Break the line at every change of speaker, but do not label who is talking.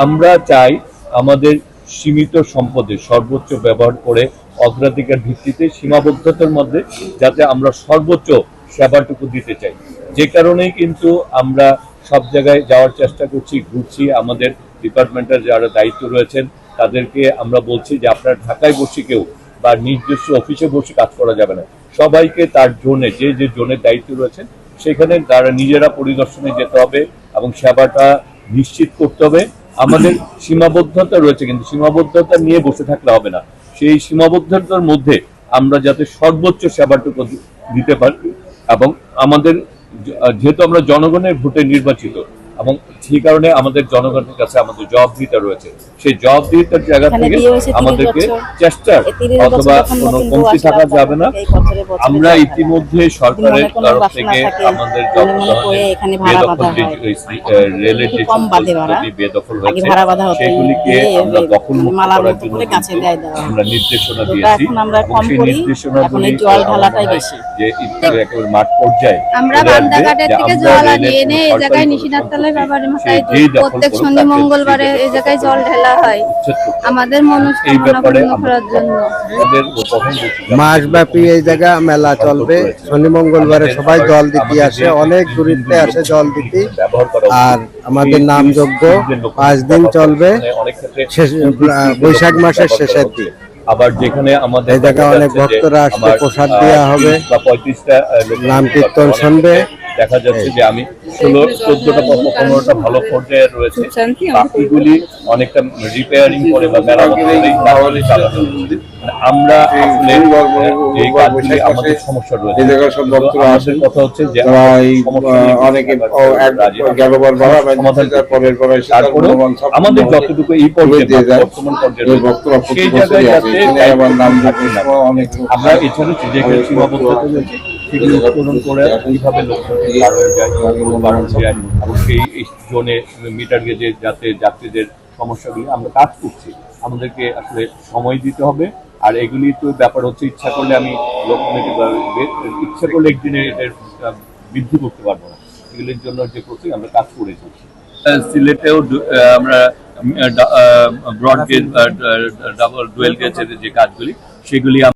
আমরা চাই আমাদের সীমিত সম্পদের সর্বোচ্চ ব্যবহার করে অগ্রাধিকার ভিত্তিতে সীমাবদ্ধতার মধ্যে যাতে আমরা সর্বোচ্চ সেবাটুকু দিতে চাই। যে কারণেই কিন্তু আমরা সব জায়গায় যাওয়ার চেষ্টা করছি, ঘুরছি। আমাদের ডিপার্টমেন্টের যারা দায়িত্ব রয়েছেন তাদেরকে আমরা বলছি যে আপনারা ঢাকায় বসে কেউ বা নিজস্ব অফিসে বসে কাজ করা যাবে না, সবাইকে তার জোনে যে যে জোনের দায়িত্ব রয়েছেন সেখানে তারা নিজেরা পরিদর্শনে যেতে হবে এবং সেবাটা নিশ্চিত করতে হবে। আমাদের সীমাবদ্ধতা রয়েছে, কিন্তু সীমাবদ্ধতা নিয়ে বসে থাকলে হবে না। সেই সীমাবদ্ধতার মধ্যে আমরা যাতে সর্বোচ্চ সেবাটুকু দিতে পারি এবং আমাদের যেহেতু আমরা জনগণের ভোটে নির্বাচিত এবং সেই কারণে আমাদের জনগণের কাছে আমাদের জবাবদিহিতা রয়েছে। সেই জবাবদিহিতার জায়গা থেকে আমাদেরকে চেষ্টার অথবা কোনো কমতি থাকা যাবে না। আমরা ইতিমধ্যে সরকারের তরফ থেকে আমাদের রেলের যে বেদখল হয়েছে সেগুলিকে আমরা দখল করার জন্য আমরা নির্দেশনা দিয়েছি। সেই নির্দেশনাগুলি যে একেবারে মাঠ পর্যায়ে
আমরা বান্দাঘাটের থেকে জল আনিয়ে এনে এই জায়গায় নিশিনাথতলায় বাবার মাথায় প্রত্যেক শনি মঙ্গলবারে এই জায়গায় জল ঢেলা হয় আমাদের মনস্কামনা পূর্ণ করার জন্য।
মাসব্যাপী এই জায়গা মেলা চলবে, শনি মঙ্গলবারে সবাই জল দিতে আসে, অনেক দূরিতে আসে জল দিতে। আর আমাদের নামযজ্ঞ 5 দিন চলবে, বৈশাখ মাসের শেষের দিন।
আবার যেখানে আমাদের
এই জায়গায় অনেক ভক্তরা আসবে, প্রসাদ দেওয়া হবে, নাম কীর্তন শুনবে।
দেখা যাচ্ছে যে আমি 16-14টা 15টা ভালো পর্যায়ে রয়েছে, বাকিগুলি অনেকটা রিপেয়ারিং করে বা মেরামত করে চালানো হচ্ছে। আমরা আসলে এই কাজগুলি আমাদের সমস্যা রয়েছে, আমাদের কথা হচ্ছে যে তারপরে আমাদের যতটুকু এই পর্যায়ে বর্তমান পর্যায়ে সেই জায়গায় যাতে আমরা এছাড়া যে সীমাবদ্ধতা রয়েছে সেগুলো উত্তোলন করে কিভাবে লক্ষ্যটি বাড়ানো যায় এবং সেই জোনে মিটার গেজে যাতে যাত্রীদের সমস্যাগুলি আমরা কাজ করছি। আমাদেরকে আসলে সময় দিতে হবে। আর এগুলি তো ব্যাপার হচ্ছে ইচ্ছা করলে আমি ইচ্ছা করলে একদিনে এটার বৃদ্ধি করতে পারবো না। এগুলির জন্য যে প্রতি আমরা কাজ করে চলছি। সিলেটেও আমরা ব্রড গেজ ডাবল ডুয়েল গেজের যে কাজগুলি সেগুলি